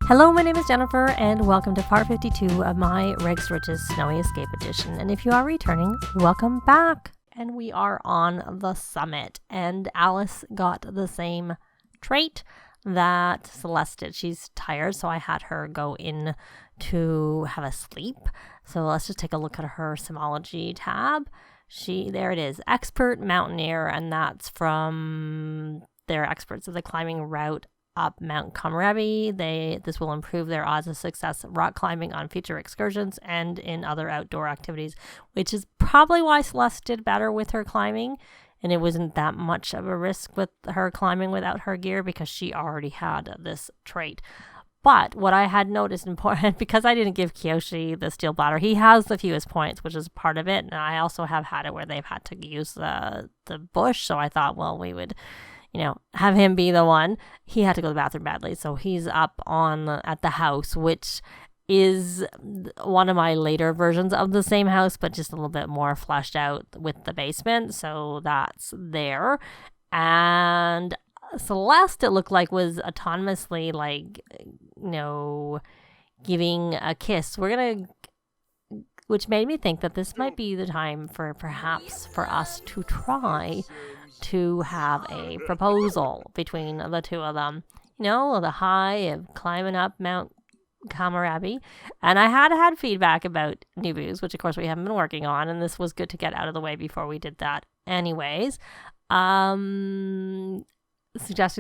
Hello, my name is Jennifer, and welcome to part 52 of my Regs Riches Snowy Escape Edition. And if you are returning, welcome back. And we are on the summit, and Alice got the same trait that Celeste did. She's tired, so I had her go in to have a sleep. So let's just take a look at her Simology tab. There it is, Expert Mountaineer, and that's from their experts of the climbing route up Mount Komorebi. This will improve their odds of success rock climbing on future excursions and in other outdoor activities, which is probably why Celeste did better with her climbing, and it wasn't that much of a risk with her climbing without her gear because she already had this trait. But what I had noticed important, because I didn't give Kiyoshi the steel bladder, he has the fewest points, which is part of it, and I also have had it where they've had to use the bush, so I thought, well, we would have him be the one. He had to go to the bathroom badly, so he's up at the house, which is one of my later versions of the same house, but just a little bit more fleshed out with the basement, so that's there. And Celeste, it looked like, was autonomously, giving a kiss. Which made me think that this might be the time for us to try to have a proposal between the two of them. The high of climbing up Mount Komorebi. And I had feedback about Nubu's, which of course we haven't been working on, and this was good to get out of the way before we did that anyways. Suggesting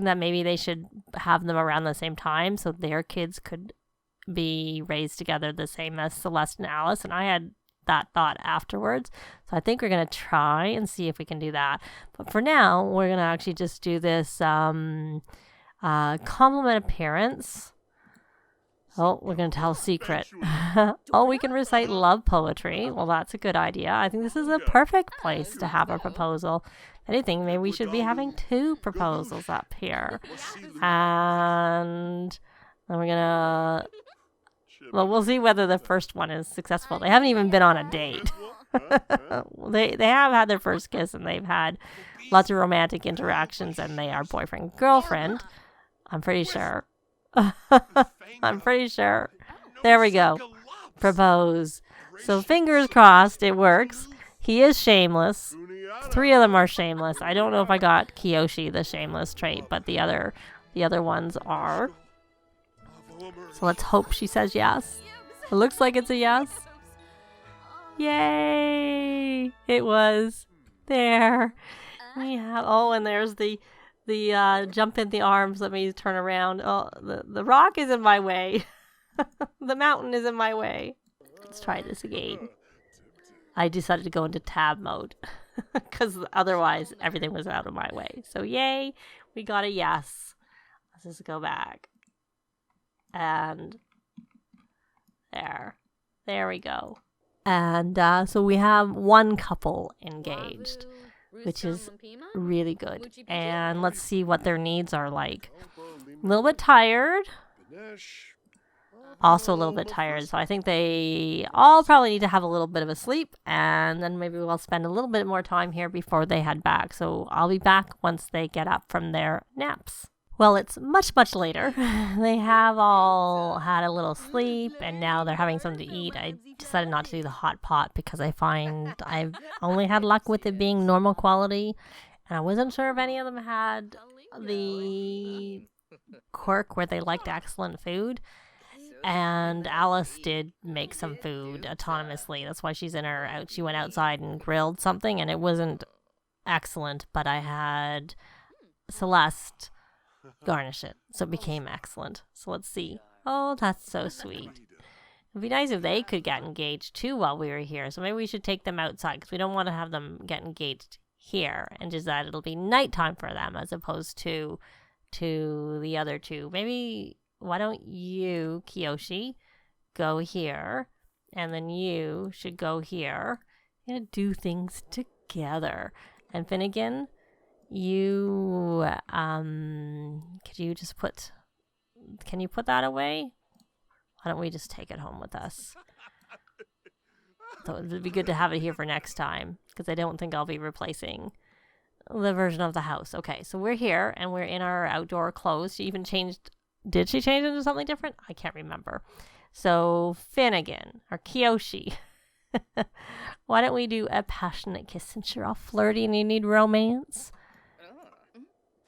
that maybe they should have them around the same time so their kids could be raised together the same as Celeste and Alice, and I had that thought afterwards. So I think we're going to try and see if we can do that. But for now, we're going to actually just do this compliment appearance. Oh, we're going to tell a secret. Oh, we can recite love poetry. Well, that's a good idea. I think this is a perfect place to have a proposal. If anything, maybe we should be having 2 proposals up here. And then we're going to... Well, we'll see whether the first one is successful. They haven't even been on a date. They have had their first kiss, and they've had lots of romantic interactions, and they are boyfriend-girlfriend. I'm pretty sure. I'm pretty sure. There we go. Propose. So fingers crossed it works. He is shameless. 3 of them are shameless. I don't know if I got Kiyoshi the shameless trait, but the other ones are. So let's hope she says yes. It looks like it's a yes. Yay! It was. There. And there's the jump in the arms. Let me turn around. Oh, the rock is in my way. The mountain is in my way. Let's try this again. I decided to go into tab mode because otherwise everything was out of my way. So yay, we got a yes. Let's just go back. And there we go. And so we have 1 couple engaged, which is really good. And let's see what their needs are like. A little bit tired. Also a little bit tired. So I think they all probably need to have a little bit of a sleep. And then maybe we'll spend a little bit more time here before they head back. So I'll be back once they get up from their naps. Well, it's much, much later. They have all had a little sleep, and now they're having something to eat. I decided not to do the hot pot because I find I've only had luck with it being normal quality, and I wasn't sure if any of them had the quirk where they liked excellent food. And Alice did make some food autonomously. That's why she went outside and grilled something, and it wasn't excellent, but I had Celeste garnish it, so it became excellent. So let's see. Oh, that's so sweet. It'd be nice if they could get engaged too while we were here, so maybe we should take them outside because we don't want to have them get engaged here, and just that it'll be nighttime for them as opposed to the other 2. Maybe why don't you, Kiyoshi, go here, and then you should go here and do things together. And Finnegan, you can you put that away? Why don't we just take it home with us? So it would be good to have it here for next time, because I don't think I'll be replacing the version of the house. Okay, so we're here, and we're in our outdoor clothes. She even changed did she change into something different? I can't remember. So Finnegan or Kiyoshi. Why don't we do a passionate kiss since you're all flirty and you need romance?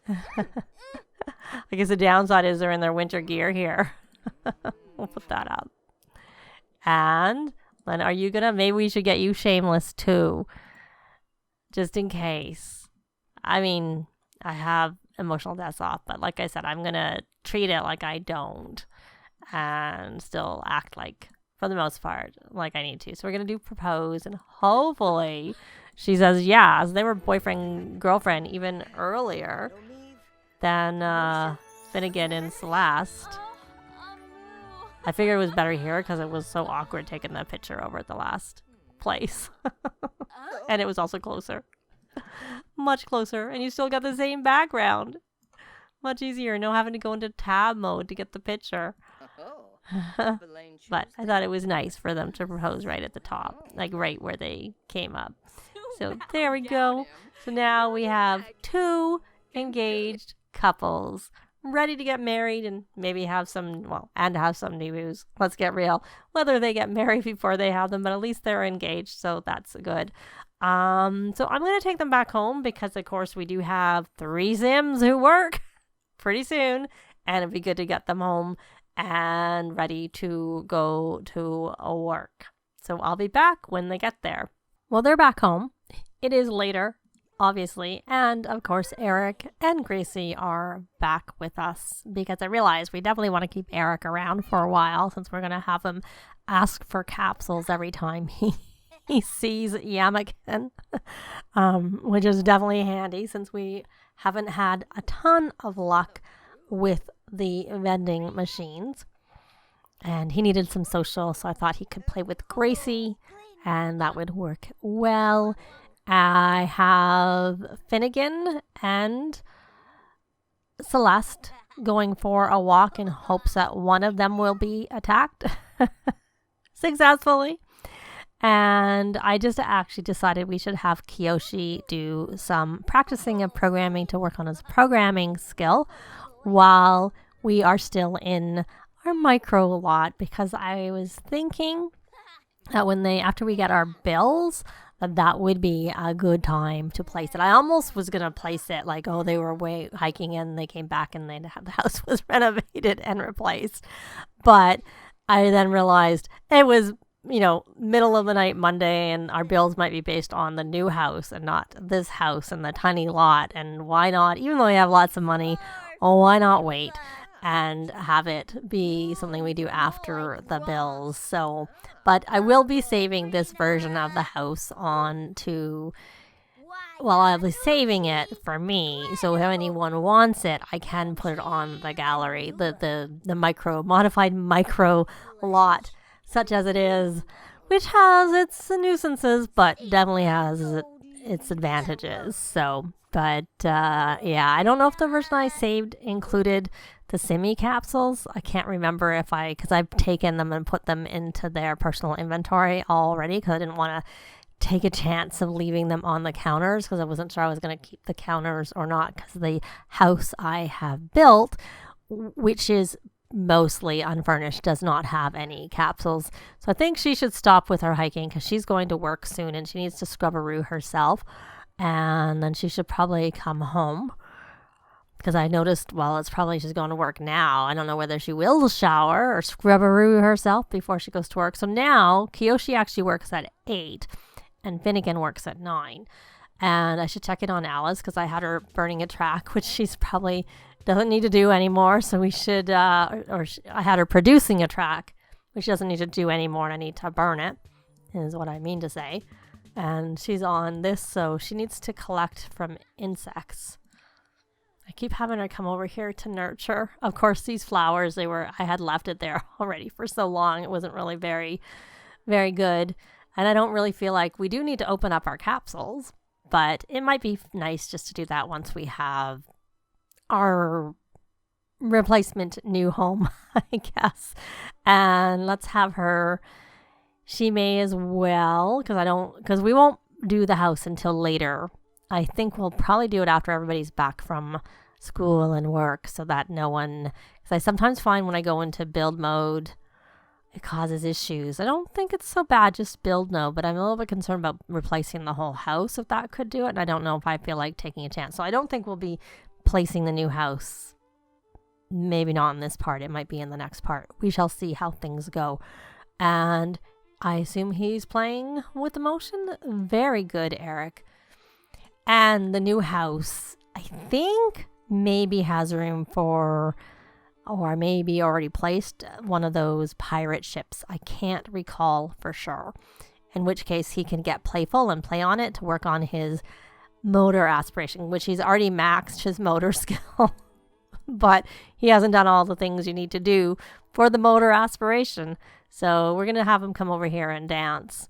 I guess the downside is they're in their winter gear here. We'll put that up. And then are you gonna, maybe we should get you shameless too. Just in case. I mean, I have emotional deaths off, but like I said, I'm gonna treat it like I don't and still act like, for the most part, like I need to. So we're gonna do propose, and hopefully she says yes. They were boyfriend, girlfriend even earlier than Finnegan and Celeste. I figured it was better here because it was so awkward taking the picture over at the last place. And it was also closer. Much closer. And you still got the same background. Much easier. No having to go into tab mode to get the picture. But I thought it was nice for them to propose right at the top. Like right where they came up. So there we go. So now we have 2 engaged couples ready to get married and maybe have some, have some news. Let's get real. Whether they get married before they have them, but at least they're engaged, so that's good. So I'm going to take them back home because, of course, we do have 3 Sims who work pretty soon, and it'd be good to get them home and ready to go to work. So I'll be back when they get there. Well, they're back home. It is later, obviously, and of course Eric and Gracie are back with us because I realized we definitely want to keep Eric around for a while since we're going to have him ask for capsules every time he sees Yamakin, which is definitely handy since we haven't had a ton of luck with the vending machines. And he needed some social, so I thought he could play with Gracie and that would work well. I have Finnegan and Celeste going for a walk in hopes that one of them will be attacked successfully. And I just actually decided we should have Kiyoshi do some practicing of programming to work on his programming skill while we are still in our micro lot, because I was thinking that after we get our bills, that would be a good time to place it. I almost was going to place it like, they were away hiking and they came back and the house was renovated and replaced. But I then realized it was, middle of the night Monday, and our bills might be based on the new house and not this house and the tiny lot. And why not, even though we have lots of money, why not wait and have it be something we do after the bills? So, but I will be saving this version of the house I'll be saving it for me. So if anyone wants it, I can put it on the gallery, the modified micro lot, such as it is, which has its nuisances, but definitely has its advantages. So, but I don't know if the version I saved included the Simi capsules. I can't remember because I've taken them and put them into their personal inventory already because I didn't want to take a chance of leaving them on the counters because I wasn't sure I was going to keep the counters or not, because the house I have built, which is mostly unfurnished, does not have any capsules. So I think she should stop with her hiking because she's going to work soon and she needs to scrub-a-roo herself, and then she should probably come home. Because I noticed, it's probably she's going to work now. I don't know whether she will shower or scrub-a-roo herself before she goes to work. So now, Kiyoshi actually works at 8, and Finnegan works at 9. And I should check in on Alice, because I had her burning a track, which she's probably doesn't need to do anymore. So we should, I had her producing a track, which she doesn't need to do anymore, and I need to burn it, is what I mean to say. And she's on this, so she needs to collect from insects. I keep having her come over here to nurture. Of course, these flowers, I had left it there already for so long. It wasn't really very, very good. And I don't really feel like we do need to open up our capsules, but it might be nice just to do that once we have our replacement new home, I guess. And let's have her, she may as well, because we won't do the house until later. I think we'll probably do it after everybody's back from school and work so that no one, because I sometimes find when I go into build mode, it causes issues. I don't think it's so bad, just build mode, but I'm a little bit concerned about replacing the whole house if that could do it. And I don't know if I feel like taking a chance. So I don't think we'll be placing the new house. Maybe not in this part. It might be in the next part. We shall see how things go. And I assume he's playing with emotion. Very good, Eric. And the new house, I think, maybe has room for, or maybe already placed one of those pirate ships. I can't recall for sure. In which case he can get playful and play on it to work on his motor aspiration, which he's already maxed his motor skill. But he hasn't done all the things you need to do for the motor aspiration. So we're going to have him come over here and dance.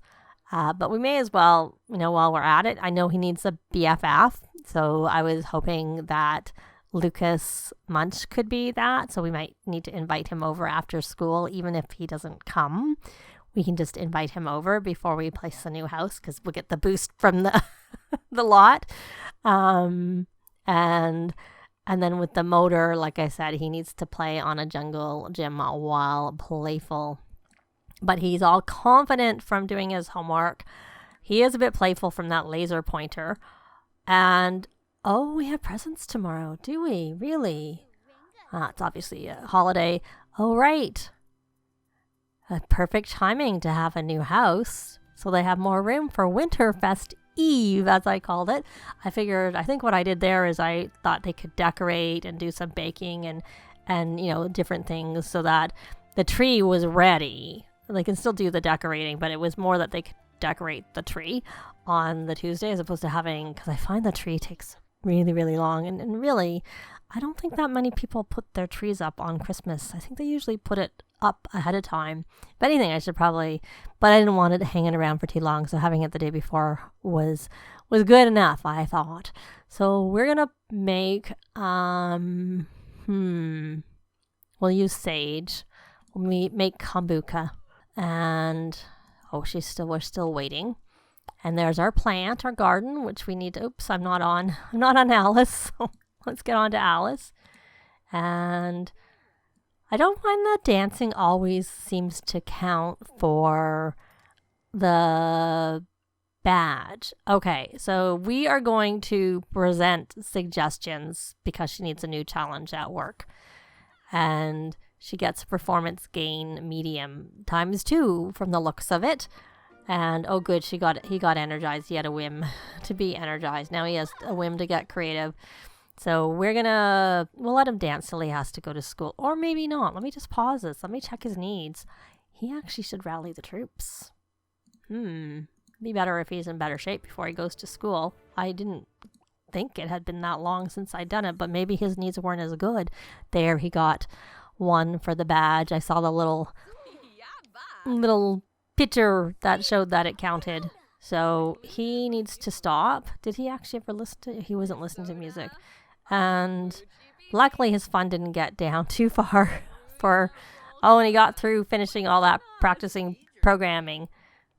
But we may as well, while we're at it, I know he needs a BFF. So I was hoping that Lucas Munch could be that. So we might need to invite him over after school, even if he doesn't come. We can just invite him over before we place the new house because we'll get the boost from the the lot. And then with the motor, like I said, he needs to play on a jungle gym while playful. But he's all confident from doing his homework. He is a bit playful from that laser pointer. And, we have presents tomorrow, do we? Really? It's obviously a holiday. Oh, right. A perfect timing to have a new house. So they have more room for Winterfest Eve, as I called it. I think what I did there is I thought they could decorate and do some baking and different things so that the tree was ready. They can still do the decorating, but it was more that they could decorate the tree on the Tuesday as opposed to having, because I find the tree takes really, really long. And really, I don't think that many people put their trees up on Christmas. I think they usually put it up ahead of time. If anything, I should probably, but I didn't want it hanging around for too long. So having it the day before was good enough, I thought. So we're going to make, we'll use sage. We'll make kombucha. And, we're still waiting. And there's our plant, our garden, which we need to, I'm not on Alice. So let's get on to Alice. And I don't find that dancing always seems to count for the badge. Okay, so we are going to present suggestions because she needs a new challenge at work. And she gets performance gain medium ×2 from the looks of it. And oh good, he got energized. He had a whim to be energized. Now he has a whim to get creative. So we'll let him dance till he has to go to school. Or maybe not. Let me just pause this. Let me check his needs. He actually should rally the troops. Be better if he's in better shape before he goes to school. I didn't think it had been that long since I'd done it, but maybe his needs weren't as good. There, he got 1 for the badge. I saw the little picture that showed that it counted. So he needs to stop. Did he actually ever listen to? He wasn't listening to music. And luckily his fun didn't get down too far and he got through finishing all that practicing programming.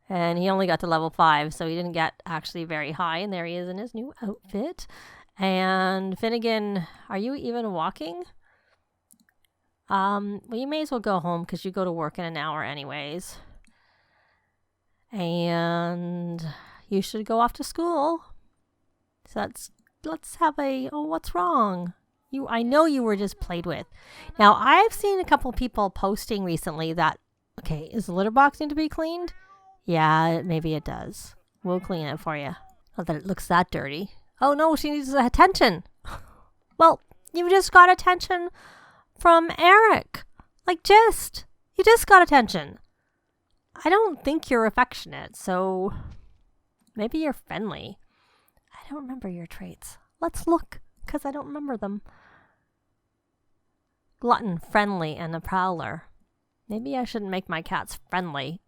And he only got to level 5, so he didn't get actually very high. And there he is in his new outfit. And Finnegan, are you even walking? Well, you may as well go home because you go to work in an hour anyways. And you should go off to school. So let's have what's wrong? I know you were just played with. Now, I've seen a couple people posting recently that, is the litter box need to be cleaned? Yeah, maybe it does. We'll clean it for you. Not that it looks that dirty. Oh no, she needs attention. Well, you just got attention from Eric. You just got attention. I don't think you're affectionate, so maybe you're friendly. I don't remember your traits. Let's look, because I don't remember them. Glutton, friendly, and a prowler. Maybe I shouldn't make my cats friendly.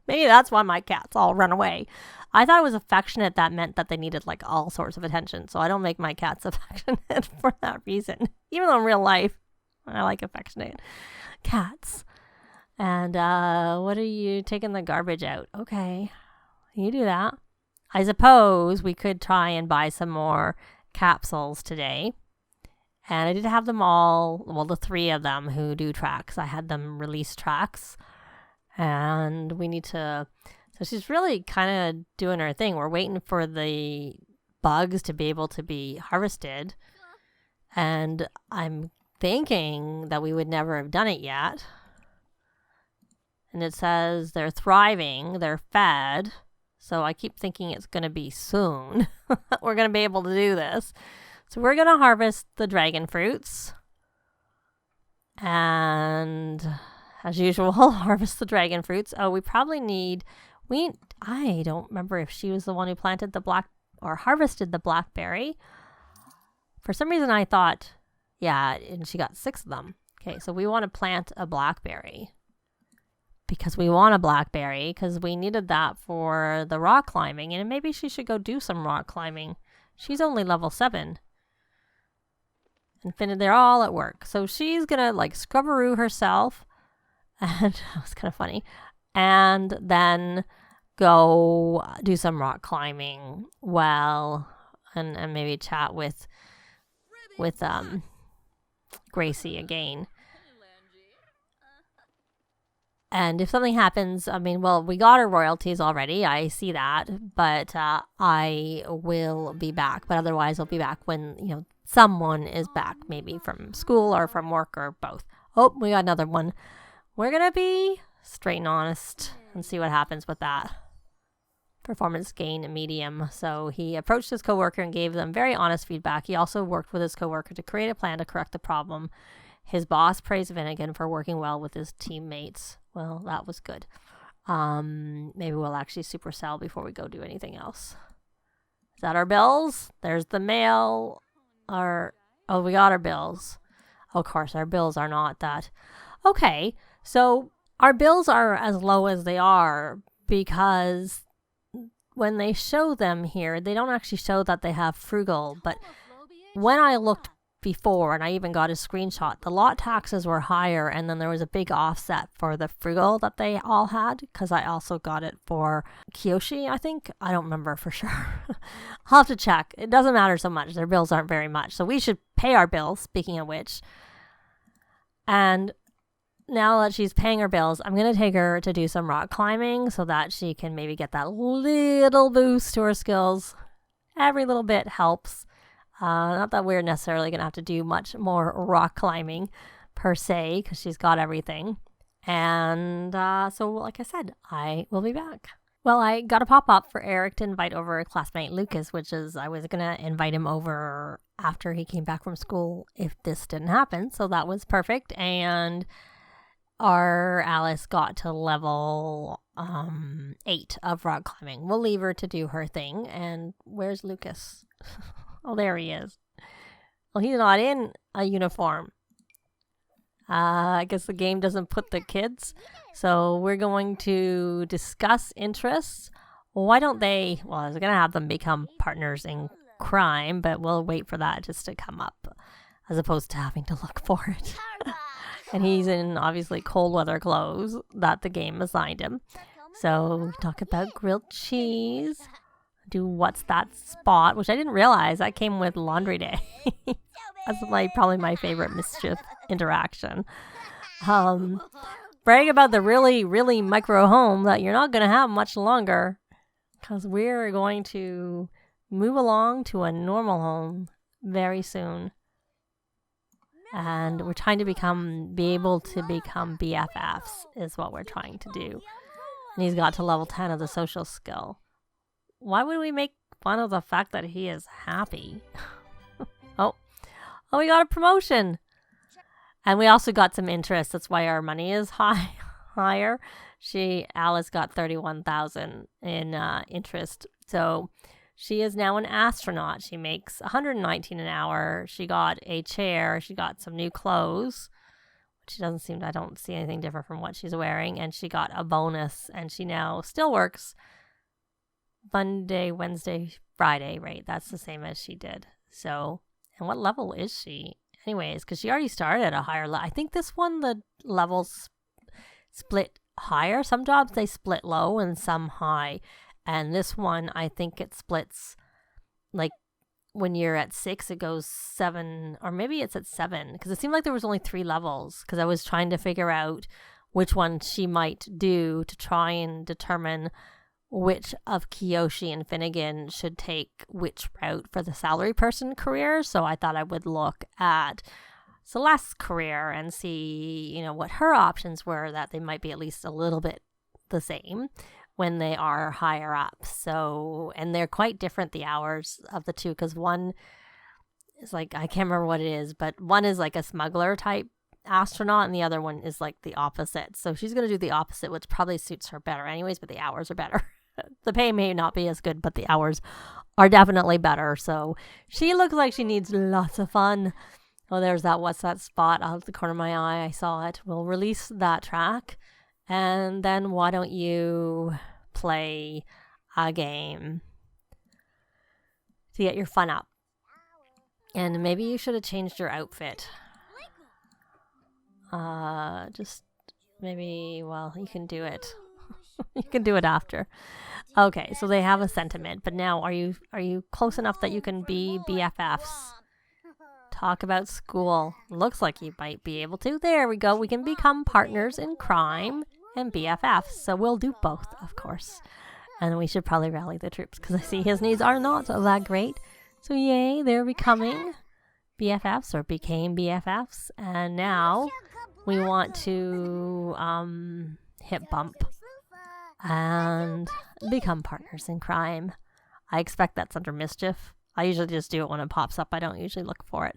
Maybe that's why my cats all run away. I thought it was affectionate. That meant that they needed all sorts of attention. So I don't make my cats affectionate for that reason. Even though in real life, I like affectionate cats. And what are you taking the garbage out? Okay, you do that. I suppose we could try and buy some more capsules today. And I did have them all, well, the 3 of them who do tracks. I had them release tracks. And we need to, so she's really kind of doing her thing. We're waiting for the bugs to be able to be harvested. And I'm thinking that we would never have done it yet. And it says they're thriving, they're fed. So I keep thinking it's going to be soon. We're going to be able to do this. So we're going to harvest the dragon fruits. And as usual, harvest the dragon fruits. Oh, we probably need, I don't remember if she was the one who planted the or harvested the blackberry. For some reason I thought, yeah, and she got 6 of them. Okay, so we want to plant a blackberry. Because we want a blackberry, because we needed that for the rock climbing, and maybe she should go do some rock climbing. She's only level 7. And they're all at work. So she's going to like scrubberoo herself, and that was kind of funny, and then go do some rock climbing and maybe chat with Gracie again. And if something happens, I mean, well, we got our royalties already. I see that. But I will be back. But otherwise, I'll be back when, someone is back. Maybe from school or from work or both. Oh, we got another one. We're going to be straight and honest and see what happens with that. Performance gain medium. So he approached his coworker and gave them very honest feedback. He also worked with his coworker to create a plan to correct the problem. His boss praised Finnegan for working well with his teammates. Well, that was good. Maybe we'll actually supercell before we go do anything else. Is that our bills? There's the mail. We got our bills. Of course, our bills are not that. Okay, so our bills are as low as they are because when they show them here, they don't actually show that they have frugal. But when I looked before, and I even got a screenshot, the lot taxes were higher, and then there was a big offset for the frugal that they all had, because I also got it for Kyoshi, I think. I don't remember for sure. I'll have to check. It doesn't matter so much. Their bills aren't very much. So we should pay our bills, speaking of which. And now that she's paying her bills, I'm going to take her to do some rock climbing so that she can maybe get that little boost to her skills. Every little bit helps. Not that we're necessarily going to have to do much more rock climbing per se, because she's got everything. And so, like I said, I will be back. Well, I got a pop-up for Eric to invite over a classmate, Lucas, which is I was going to invite him over after he came back from school if this didn't happen. So that was perfect. And our Alice got to level 8 of rock climbing. We'll leave her to do her thing. And where's Lucas? Oh, there he is. Well, he's not in a uniform. I guess the game doesn't put the kids. So we're going to discuss interests. Why don't they... Well, I was going to have them become partners in crime, but we'll wait for that just to come up, as opposed to having to look for it. And he's in, obviously, cold weather clothes that the game assigned him. So we talk about grilled cheese. Do what's that spot, which I didn't realize that came with laundry day. That's probably my favorite mischief interaction. Brag about the really, really micro home that you're not going to have much longer, because we're going to move along to a normal home very soon. And we're trying to be able to become BFFs is what we're trying to do. And he's got to level 10 of the social skill. Why would we make fun of the fact that he is happy? Oh, we got a promotion. And we also got some interest. That's why our money is higher. Alice got 31,000 in interest. So she is now an astronaut. She makes 119 an hour. She got a chair. She got some new clothes. I don't see anything different from what she's wearing. And she got a bonus. And she now still works Monday, Wednesday, Friday, right? That's the same as she did. So, and what level is she? Anyways, because she already started at a higher level. I think this one, the levels split higher. Some jobs, they split low and some high. And this one, I think it splits like when you're at 6, it goes 7, or maybe it's at 7, because it seemed like there was only 3 levels, because I was trying to figure out which one she might do to try and determine which of Kiyoshi and Finnegan should take which route for the salary person career. So I thought I would look at Celeste's career and see, you know, what her options were, that they might be at least a little bit the same when they are higher up. So, and they're quite different, the hours of the two, because one is like, I can't remember what it is, but one is like a smuggler type astronaut and the other one is like the opposite. So she's going to do the opposite, which probably suits her better anyways, but the hours are better. The pay may not be as good, but the hours are definitely better. So she looks like she needs lots of fun. Oh, there's that what's that spot out of the corner of my eye. I saw it. We'll release that track. And then why don't you play a game to get your fun up? And maybe you should have changed your outfit. Just maybe, well, you can do it. You can do it after. Okay, so they have a sentiment, but now are you close enough that you can be BFFs? Talk about school. Looks like you might be able to. There we go. We can become partners in crime and BFFs. So we'll do both, of course. And we should probably rally the troops, because I see his needs are not that great. So yay, they're becoming BFFs, or became BFFs. And now we want to hit bump and become partners in crime. I expect that's under mischief. I usually just do it when it pops up. I don't usually look for it.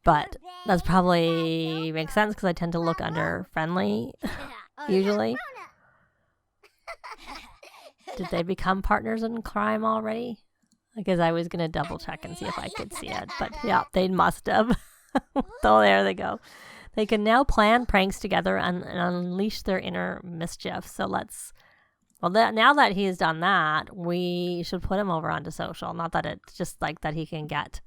But that's probably makes sense, because I tend to look under friendly usually. Did they become partners in crime already? Because I was going to double check and see if I could see it. But yeah, they must have. So there they go. They can now plan pranks together and unleash their inner mischief. So let's... Well, now that he's done that, we should put him over onto social. Not that it's just like that he can get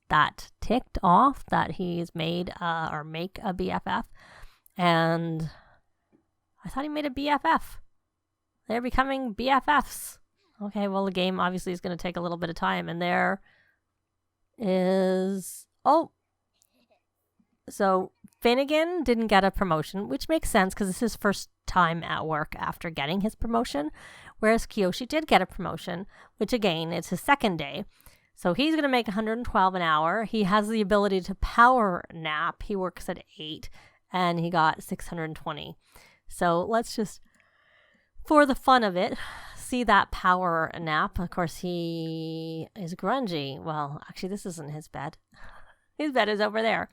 that ticked off that he's made or make a BFF. And I thought he made a BFF. They're becoming BFFs. Okay, well, the game obviously is going to take a little bit of time. And there is... Oh! So Finnegan didn't get a promotion, which makes sense because it's his first time at work after getting his promotion, whereas Kiyoshi did get a promotion, which again, it's his second day. So he's going to make 112 an hour. He has the ability to power nap. He works at 8 and he got 620. So let's just, for the fun of it, see that power nap. Of course, he is grungy. Well, actually, this isn't his bed. His bed is over there.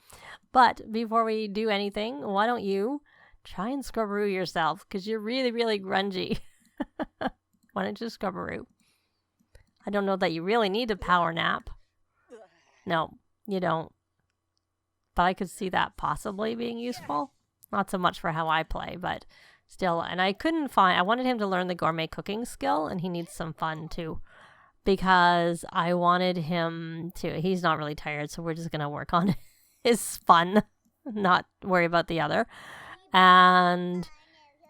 But before we do anything, why don't you try and scrubberoo yourself? Because you're really, really grungy. Why don't you scrubberoo? I don't know that you really need a power nap. No, you don't. But I could see that possibly being useful. Not so much for how I play, but still. And I couldn't find... I wanted him to learn the gourmet cooking skill, and he needs some fun too. Because I wanted him to... He's not really tired, so we're just going to work on his fun. Not worry about the other. And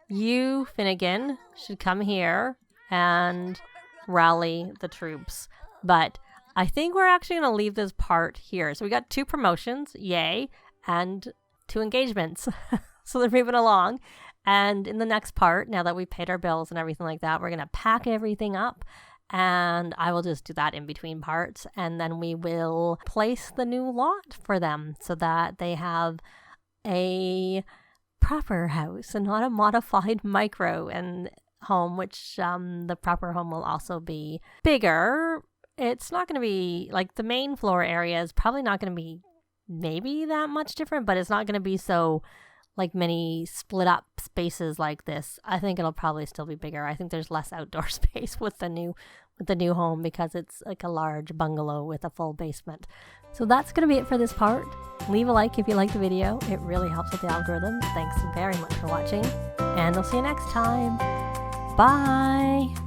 you, Finnegan, should come here and rally the troops. But I think we're actually going to leave this part here. So we got 2 promotions, yay, and 2 engagements. So they're moving along. And in the next part, now that we paid our bills and everything like that, we're going to pack everything up. And I will just do that in between parts. And then we will place the new lot for them so that they have a proper house and not a modified micro and home, which the proper home will also be bigger. It's not going to be like the main floor area is probably not going to be maybe that much different, but it's not going to be so like many split up spaces like this. I think it'll probably still be bigger. I think there's less outdoor space with the new home because it's like a large bungalow with a full basement. So that's going to be it for this part. Leave a like if you like the video. It really helps with the algorithm. Thanks very much for watching, and I'll see you next time. Bye!